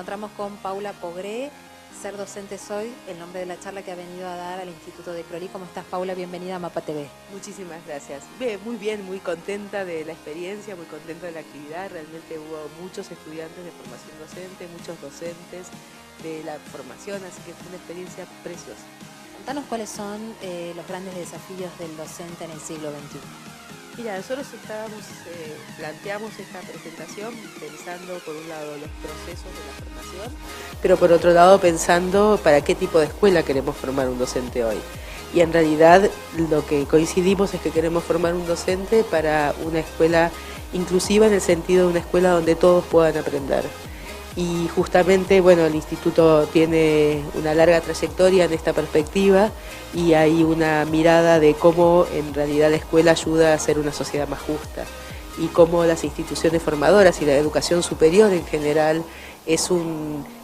encontramos con Paula Pogré, Ser Docente Soy, el nombre de la charla que ha venido a dar al Instituto de Clorí. ¿Cómo estás, Paula? Bienvenida a Mapa TV. Muchísimas gracias. Muy bien, muy contenta de la experiencia, muy contenta de la actividad. Realmente hubo muchos estudiantes de formación docente, muchos docentes de la formación, así que fue una experiencia preciosa. Contanos cuáles son los grandes desafíos del docente en el siglo XXI. Mira, nosotros planteamos esta presentación pensando por un lado los procesos de la formación, pero por otro lado pensando para qué tipo de escuela queremos formar un docente hoy. Y en realidad lo que coincidimos es que queremos formar un docente para una escuela inclusiva, en el sentido de una escuela donde todos puedan aprender. Y justamente, bueno, el instituto tiene una larga trayectoria en esta perspectiva y hay una mirada de cómo en realidad la escuela ayuda a hacer una sociedad más justa y cómo las instituciones formadoras y la educación superior en general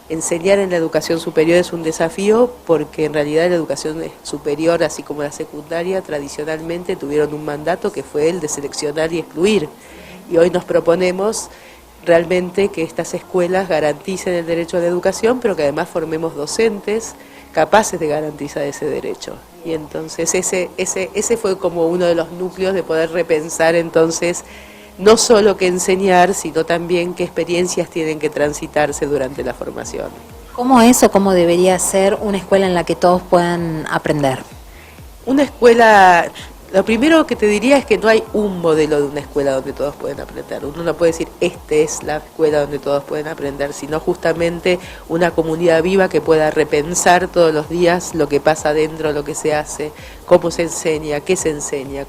enseñar en la educación superior es un desafío, porque en realidad la educación superior, así como la secundaria, tradicionalmente tuvieron un mandato que fue el de seleccionar y excluir. Y hoy nos proponemos realmente que estas escuelas garanticen el derecho a la educación, pero que además formemos docentes capaces de garantizar ese derecho. Y entonces ese fue como uno de los núcleos de poder repensar entonces no solo qué enseñar, sino también qué experiencias tienen que transitarse durante la formación. ¿Cómo es o cómo debería ser una escuela en la que todos puedan aprender? Una escuela... Lo primero que te diría es que no hay un modelo de una escuela donde todos pueden aprender. Uno no puede decir, esta es la escuela donde todos pueden aprender, sino justamente una comunidad viva que pueda repensar todos los días lo que pasa dentro, lo que se hace, cómo se enseña,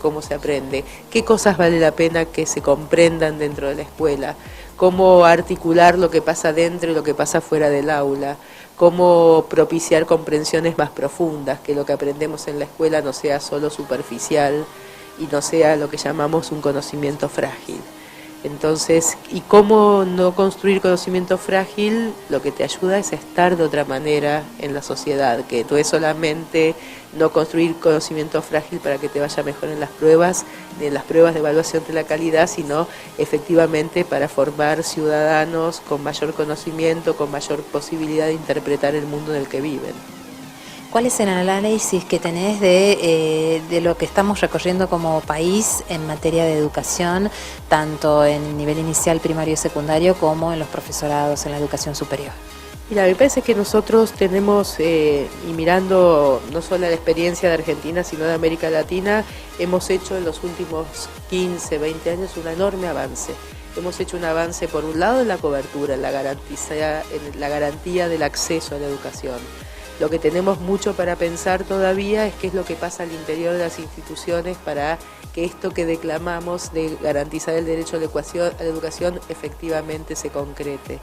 cómo se aprende, qué cosas vale la pena que se comprendan dentro de la escuela, cómo articular lo que pasa dentro y lo que pasa fuera del aula, cómo propiciar comprensiones más profundas, que lo que aprendemos en la escuela no sea solo superficial y no sea lo que llamamos un conocimiento frágil. Entonces, y cómo no construir conocimiento frágil, lo que te ayuda es estar de otra manera en la sociedad, que no es solamente no construir conocimiento frágil para que te vaya mejor en las pruebas, ni en las pruebas de evaluación de la calidad, sino efectivamente para formar ciudadanos con mayor conocimiento, con mayor posibilidad de interpretar el mundo en el que viven. ¿Cuál es el análisis que tenés de lo que estamos recorriendo como país en materia de educación, tanto en el nivel inicial, primario y secundario, como en los profesorados, en la educación superior? Mira, me parece que nosotros tenemos, y mirando no solo la experiencia de Argentina, sino de América Latina, hemos hecho en los últimos 15, 20 años un enorme avance. Hemos hecho un avance, por un lado, en la cobertura, en la garantía del acceso a la educación. Lo que tenemos mucho para pensar todavía es qué es lo que pasa al interior de las instituciones para que esto que declamamos de garantizar el derecho a la educación efectivamente se concrete.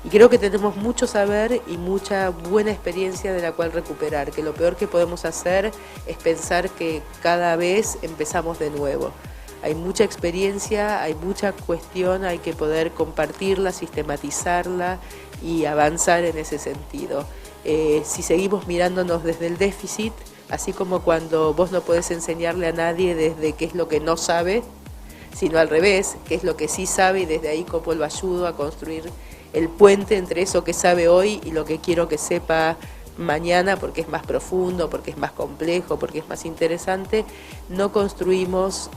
Y creo que tenemos mucho saber y mucha buena experiencia de la cual recuperar, que lo peor que podemos hacer es pensar que cada vez empezamos de nuevo. Hay mucha experiencia, hay mucha cuestión, hay que poder compartirla, sistematizarla y avanzar en ese sentido. Si seguimos mirándonos desde el déficit, así como cuando vos no podés enseñarle a nadie desde qué es lo que no sabe, sino al revés, qué es lo que sí sabe, y desde ahí cómo lo ayudo a construir el puente entre eso que sabe hoy y lo que quiero que sepa mañana, porque es más profundo, porque es más complejo, porque es más interesante. No construimos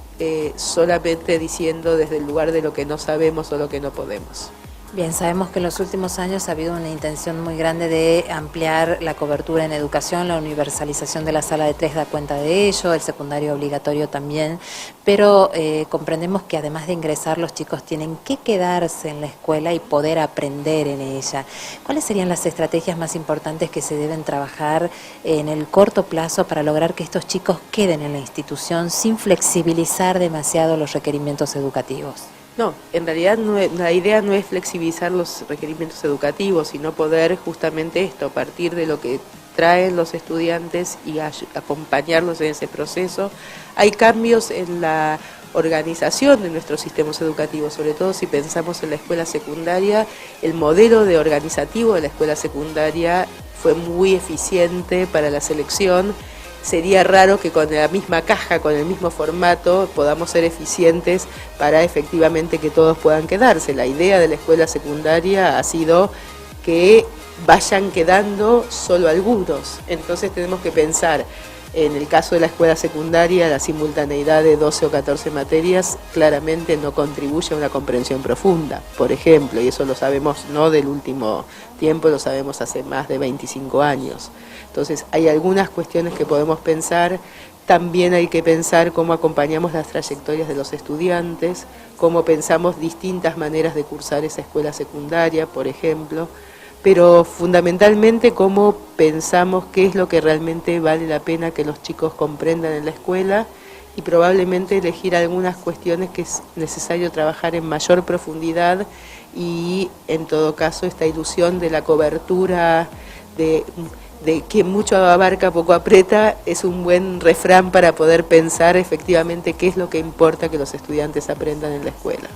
solamente diciendo desde el lugar de lo que no sabemos o lo que no podemos. Bien, sabemos que en los últimos años ha habido una intención muy grande de ampliar la cobertura en educación, la universalización de la sala de 3 da cuenta de ello, el secundario obligatorio también, pero comprendemos que además de ingresar, los chicos tienen que quedarse en la escuela y poder aprender en ella. ¿Cuáles serían las estrategias más importantes que se deben trabajar en el corto plazo para lograr que estos chicos queden en la institución sin flexibilizar demasiado los requerimientos educativos? No, en realidad la idea no es flexibilizar los requerimientos educativos, sino poder justamente partir de lo que traen los estudiantes y acompañarlos en ese proceso. Hay cambios en la organización de nuestros sistemas educativos, sobre todo si pensamos en la escuela secundaria. El modelo organizativo de la escuela secundaria fue muy eficiente para la selección. Sería raro que con la misma caja, con el mismo formato, podamos ser eficientes para efectivamente que todos puedan quedarse. La idea de la escuela secundaria ha sido que vayan quedando solo algunos. Entonces tenemos que pensar, en el caso de la escuela secundaria, la simultaneidad de 12 o 14 materias claramente no contribuye a una comprensión profunda, por ejemplo, y eso lo sabemos no del último tiempo, lo sabemos hace más de 25 años. Entonces hay algunas cuestiones que podemos pensar. También hay que pensar cómo acompañamos las trayectorias de los estudiantes, cómo pensamos distintas maneras de cursar esa escuela secundaria, por ejemplo, pero fundamentalmente cómo pensamos qué es lo que realmente vale la pena que los chicos comprendan en la escuela y probablemente elegir algunas cuestiones que es necesario trabajar en mayor profundidad y en todo caso esta ilusión de la cobertura de que mucho abarca, poco aprieta, es un buen refrán para poder pensar efectivamente qué es lo que importa que los estudiantes aprendan en la escuela.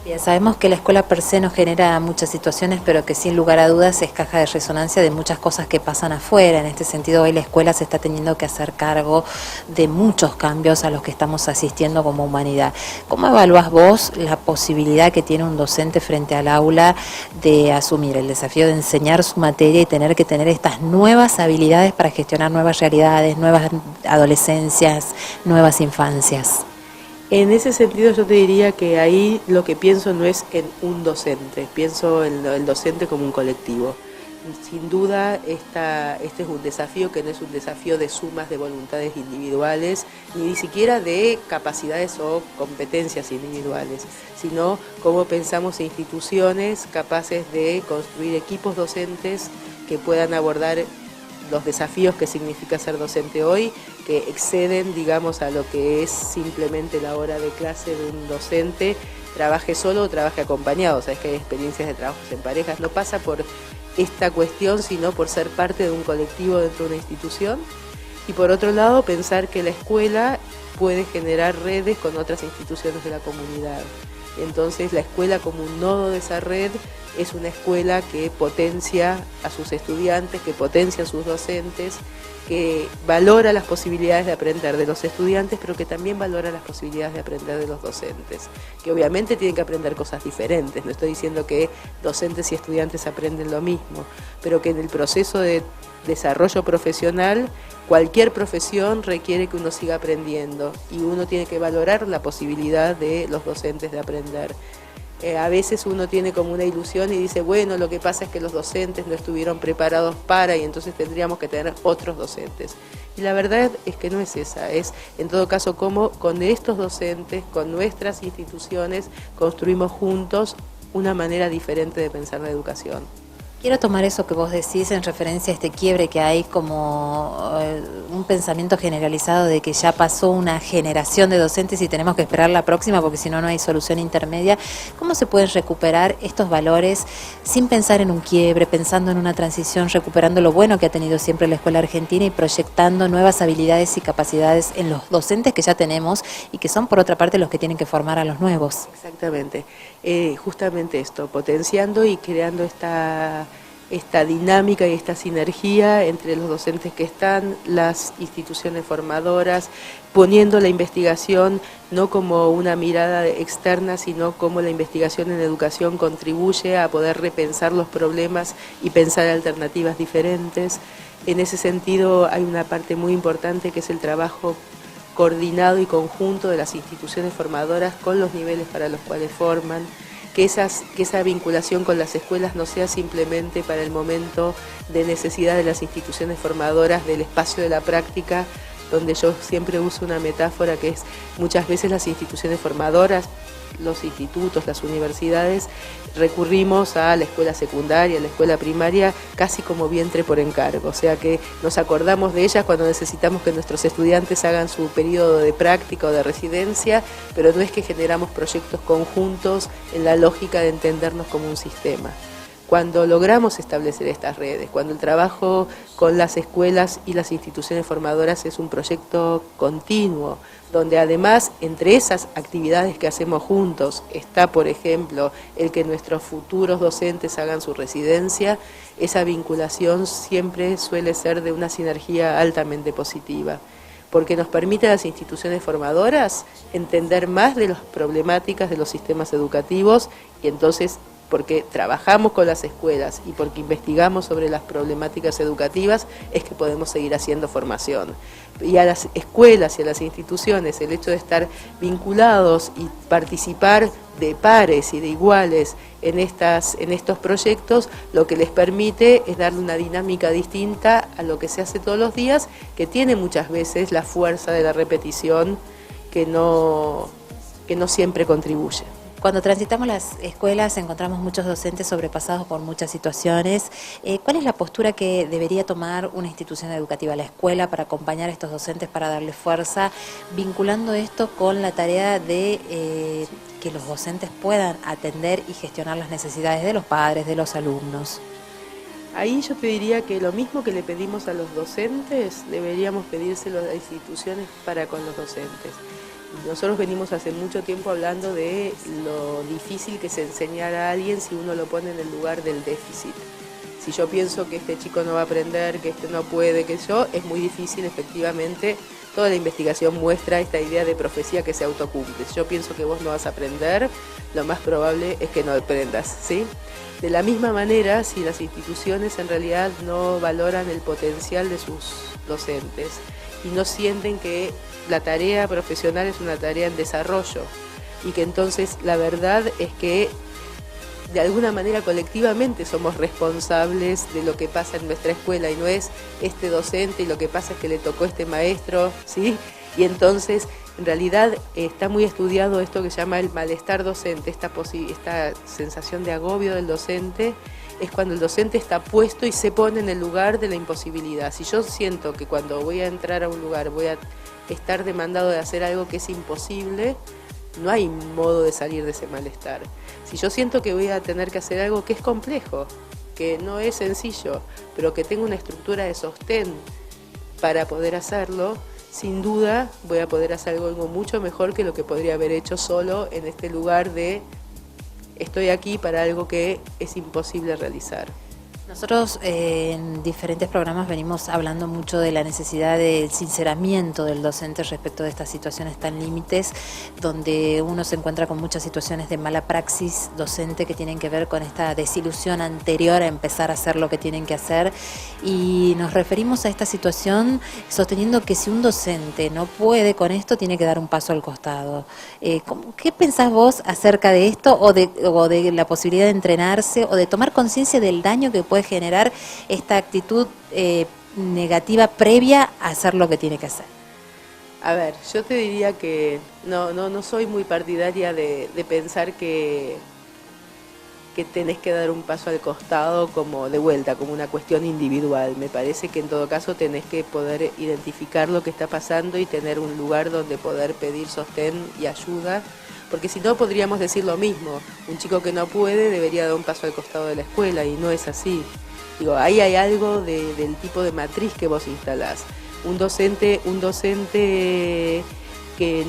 Bien, sabemos que la escuela per se nos genera muchas situaciones, pero que sin lugar a dudas es caja de resonancia de muchas cosas que pasan afuera. En este sentido, hoy la escuela se está teniendo que hacer cargo de muchos cambios a los que estamos asistiendo como humanidad. ¿Cómo evaluás vos la posibilidad que tiene un docente frente al aula de asumir el desafío de enseñar su materia y tener que tener estas nuevas habilidades para gestionar nuevas realidades, nuevas adolescencias, nuevas infancias? En ese sentido yo te diría que ahí lo que pienso no es en un docente, pienso en el docente como un colectivo. Sin duda este es un desafío que no es un desafío de sumas de voluntades individuales, ni siquiera de capacidades o competencias individuales, sino cómo pensamos instituciones capaces de construir equipos docentes que puedan abordar los desafíos que significa ser docente hoy, que exceden, digamos, a lo que es simplemente la hora de clase de un docente, trabaje solo o trabaje acompañado. O sea, es que hay experiencias de trabajos en parejas. No pasa por esta cuestión, sino por ser parte de un colectivo dentro de una institución. Y por otro lado, pensar que la escuela puede generar redes con otras instituciones de la comunidad. Entonces, la escuela como un nodo de esa red es una escuela que potencia a sus estudiantes, que potencia a sus docentes, que valora las posibilidades de aprender de los estudiantes, pero que también valora las posibilidades de aprender de los docentes, que obviamente tienen que aprender cosas diferentes. No estoy diciendo que docentes y estudiantes aprenden lo mismo, pero que en el proceso de desarrollo profesional, cualquier profesión requiere que uno siga aprendiendo y uno tiene que valorar la posibilidad de los docentes de aprender. A veces uno tiene como una ilusión y dice, bueno, lo que pasa es que los docentes no estuvieron preparados para y entonces tendríamos que tener otros docentes. Y la verdad es que no es esa, es en todo caso cómo con estos docentes, con nuestras instituciones, construimos juntos una manera diferente de pensar la educación. Quiero tomar eso que vos decís en referencia a este quiebre que hay como un pensamiento generalizado de que ya pasó una generación de docentes y tenemos que esperar la próxima porque si no, no hay solución intermedia. ¿Cómo se pueden recuperar estos valores sin pensar en un quiebre, pensando en una transición, recuperando lo bueno que ha tenido siempre la escuela argentina y proyectando nuevas habilidades y capacidades en los docentes que ya tenemos y que son por otra parte los que tienen que formar a los nuevos? Exactamente, justamente esto, potenciando y creando esta dinámica y esta sinergia entre los docentes que están, las instituciones formadoras, poniendo la investigación no como una mirada externa, sino como la investigación en educación contribuye a poder repensar los problemas y pensar alternativas diferentes. En ese sentido hay una parte muy importante que es el trabajo coordinado y conjunto de las instituciones formadoras con los niveles para los cuales forman, que esa vinculación con las escuelas no sea simplemente para el momento de necesidad de las instituciones formadoras del espacio de la práctica, donde yo siempre uso una metáfora que es muchas veces las instituciones formadoras, los institutos, las universidades, recurrimos a la escuela secundaria, a la escuela primaria, casi como vientre por encargo, o sea que nos acordamos de ellas cuando necesitamos que nuestros estudiantes hagan su periodo de práctica o de residencia, pero no es que generamos proyectos conjuntos en la lógica de entendernos como un sistema. Cuando logramos establecer estas redes, cuando el trabajo con las escuelas y las instituciones formadoras es un proyecto continuo, donde además entre esas actividades que hacemos juntos está, por ejemplo, el que nuestros futuros docentes hagan su residencia, esa vinculación siempre suele ser de una sinergia altamente positiva, porque nos permite a las instituciones formadoras entender más de las problemáticas de los sistemas educativos y entonces porque trabajamos con las escuelas y porque investigamos sobre las problemáticas educativas, es que podemos seguir haciendo formación. Y a las escuelas y a las instituciones, el hecho de estar vinculados y participar de pares y de iguales en estos proyectos, lo que les permite es darle una dinámica distinta a lo que se hace todos los días, que tiene muchas veces la fuerza de la repetición que no siempre contribuye. Cuando transitamos las escuelas encontramos muchos docentes sobrepasados por muchas situaciones. ¿Cuál es la postura que debería tomar una institución educativa, la escuela, para acompañar a estos docentes, para darles fuerza, vinculando esto con la tarea de que los docentes puedan atender y gestionar las necesidades de los padres, de los alumnos? Ahí yo te diría que lo mismo que le pedimos a los docentes, deberíamos pedírselo a las instituciones para con los docentes. Nosotros venimos hace mucho tiempo hablando de lo difícil que es enseñar a alguien si uno lo pone en el lugar del déficit. Si yo pienso que este chico no va a aprender, que este no puede, que yo, es muy difícil, efectivamente. Toda la investigación muestra esta idea de profecía que se autocumple. Si yo pienso que vos no vas a aprender, lo más probable es que no aprendas, ¿sí? De la misma manera, si las instituciones en realidad no valoran el potencial de sus docentes y no sienten que la tarea profesional es una tarea en desarrollo y que entonces la verdad es que de alguna manera colectivamente somos responsables de lo que pasa en nuestra escuela y no es este docente y lo que pasa es que le tocó este maestro, ¿sí? Y entonces en realidad está muy estudiado esto que se llama el malestar docente, esta sensación de agobio del docente. Es cuando el docente está puesto y se pone en el lugar de la imposibilidad. Si yo siento que cuando voy a entrar a un lugar voy a estar demandado de hacer algo que es imposible, no hay modo de salir de ese malestar. Si yo siento que voy a tener que hacer algo que es complejo, que no es sencillo, pero que tengo una estructura de sostén para poder hacerlo, sin duda voy a poder hacer algo mucho mejor que lo que podría haber hecho solo en este lugar de estoy aquí para algo que es imposible realizar. Nosotros en diferentes programas venimos hablando mucho de la necesidad del sinceramiento del docente respecto de estas situaciones tan límites, donde uno se encuentra con muchas situaciones de mala praxis docente que tienen que ver con esta desilusión anterior a empezar a hacer lo que tienen que hacer, y nos referimos a esta situación sosteniendo que si un docente no puede con esto, tiene que dar un paso al costado. ¿Qué pensás vos acerca de esto o de la posibilidad de entrenarse o de tomar conciencia del daño que puede generar esta actitud negativa previa a hacer lo que tiene que hacer? A ver, yo te diría que no soy muy partidaria de pensar que tenés que dar un paso al costado como de vuelta, como una cuestión individual. Me parece que en todo caso tenés que poder identificar lo que está pasando y tener un lugar donde poder pedir sostén y ayuda, porque si no podríamos decir lo mismo, un chico que no puede debería dar un paso al costado de la escuela y no es así. Digo, ahí hay algo del tipo de matriz que vos instalás. Un docente que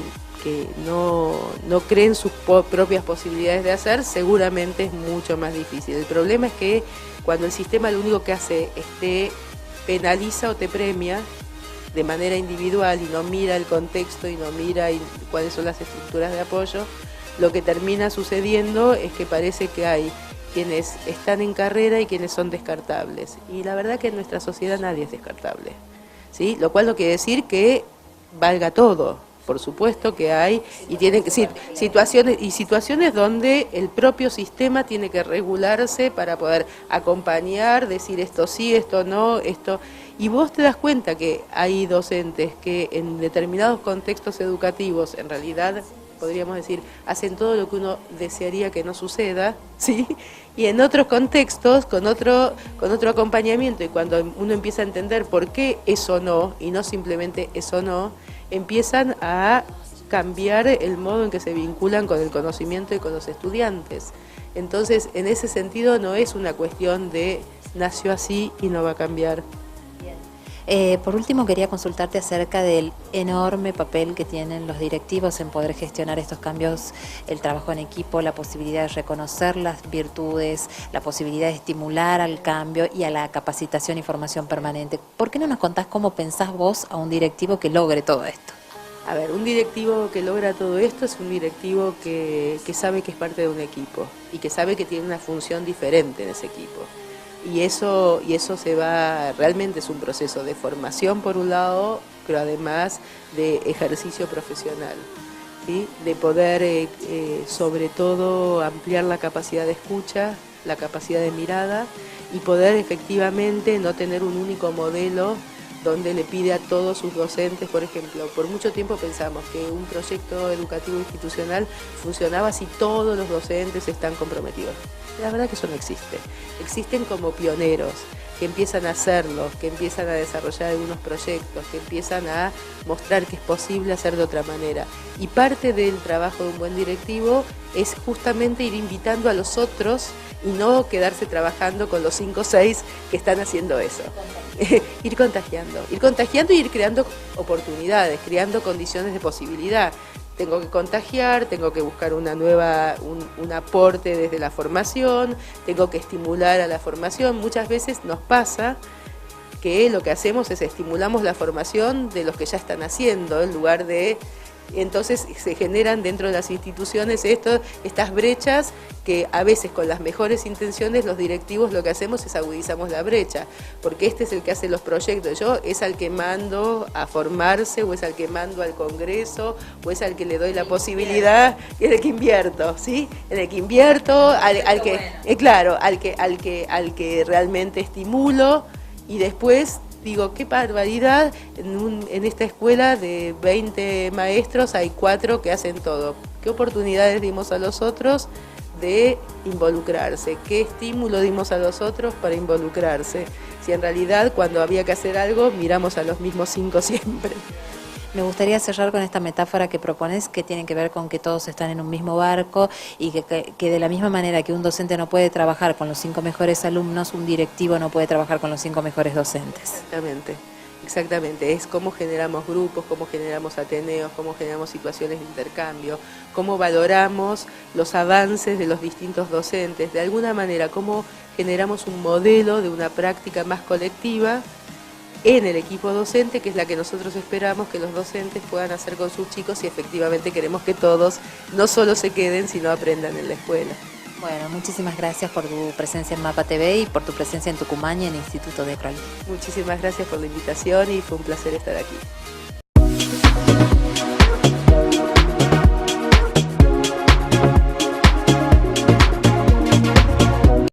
no cree en sus propias posibilidades de hacer, seguramente es mucho más difícil. El problema es que cuando el sistema lo único que hace es te penaliza o te premia de manera individual y no mira el contexto y no mira cuáles son las estructuras de apoyo, lo que termina sucediendo es que parece que hay quienes están en carrera y quienes son descartables. Y la verdad que en nuestra sociedad nadie es descartable, ¿sí? Lo cual no quiere decir que valga todo. Por supuesto que hay y tienen que ser situaciones donde el propio sistema tiene que regularse para poder acompañar, decir esto sí, esto no, esto. Y vos te das cuenta que hay docentes que en determinados contextos educativos, en realidad, podríamos decir, hacen todo lo que uno desearía que no suceda, ¿sí? Y en otros contextos, con otro acompañamiento, y cuando uno empieza a entender por qué eso no, y no simplemente eso no, empiezan a cambiar el modo en que se vinculan con el conocimiento y con los estudiantes. Entonces, en ese sentido, no es una cuestión de nació así y no va a cambiar. Por último, quería consultarte acerca del enorme papel que tienen los directivos en poder gestionar estos cambios, el trabajo en equipo, la posibilidad de reconocer las virtudes, la posibilidad de estimular al cambio y a la capacitación y formación permanente. ¿Por qué no nos contás cómo pensás vos a un directivo que logre todo esto? A ver, un directivo que logra todo esto es un directivo que sabe que es parte de un equipo y que sabe que tiene una función diferente en ese equipo. Y eso se va, realmente es un proceso de formación por un lado, pero además de ejercicio profesional, ¿sí? De poder sobre todo ampliar la capacidad de escucha, la capacidad de mirada y poder efectivamente no tener un único modelo donde le pide a todos sus docentes, por ejemplo, por mucho tiempo pensamos que un proyecto educativo institucional funcionaba si todos los docentes están comprometidos. La verdad que eso no existe. Existen como pioneros que empiezan a hacerlo, que empiezan a desarrollar algunos proyectos, que empiezan a mostrar que es posible hacer de otra manera. Y parte del trabajo de un buen directivo es justamente ir invitando a los otros y no quedarse trabajando con los 5 o 6 que están haciendo eso. Ir contagiando y ir creando oportunidades, creando condiciones de posibilidad. Tengo que contagiar, tengo que buscar un aporte desde la formación, tengo que estimular a la formación. Muchas veces nos pasa que lo que hacemos es estimulamos la formación de los que ya están haciendo, en lugar de... Entonces se generan dentro de las instituciones estas brechas que a veces con las mejores intenciones los directivos lo que hacemos es agudizamos la brecha, porque este es el que hace los proyectos, yo es al que mando a formarse o es al que mando al congreso o es al que le doy la posibilidad, es el que invierto, ¿sí? En el que invierto, al que realmente estimulo y después digo, qué barbaridad, en esta escuela de 20 maestros hay 4 que hacen todo. ¿Qué oportunidades dimos a los otros de involucrarse? ¿Qué estímulo dimos a los otros para involucrarse? Si en realidad cuando había que hacer algo miramos a los mismos 5 siempre. Me gustaría cerrar con esta metáfora que propones, que tiene que ver con que todos están en un mismo barco y que de la misma manera que un docente no puede trabajar con los 5 mejores alumnos, un directivo no puede trabajar con los 5 mejores docentes. Exactamente. Es cómo generamos grupos, cómo generamos ateneos, cómo generamos situaciones de intercambio, cómo valoramos los avances de los distintos docentes, de alguna manera cómo generamos un modelo de una práctica más colectiva en el equipo docente, que es la que nosotros esperamos que los docentes puedan hacer con sus chicos y efectivamente queremos que todos no solo se queden, sino aprendan en la escuela. Bueno, muchísimas gracias por tu presencia en Mapa TV y por tu presencia en Tucumán y en el Instituto de Crowley. Muchísimas gracias por la invitación y fue un placer estar aquí.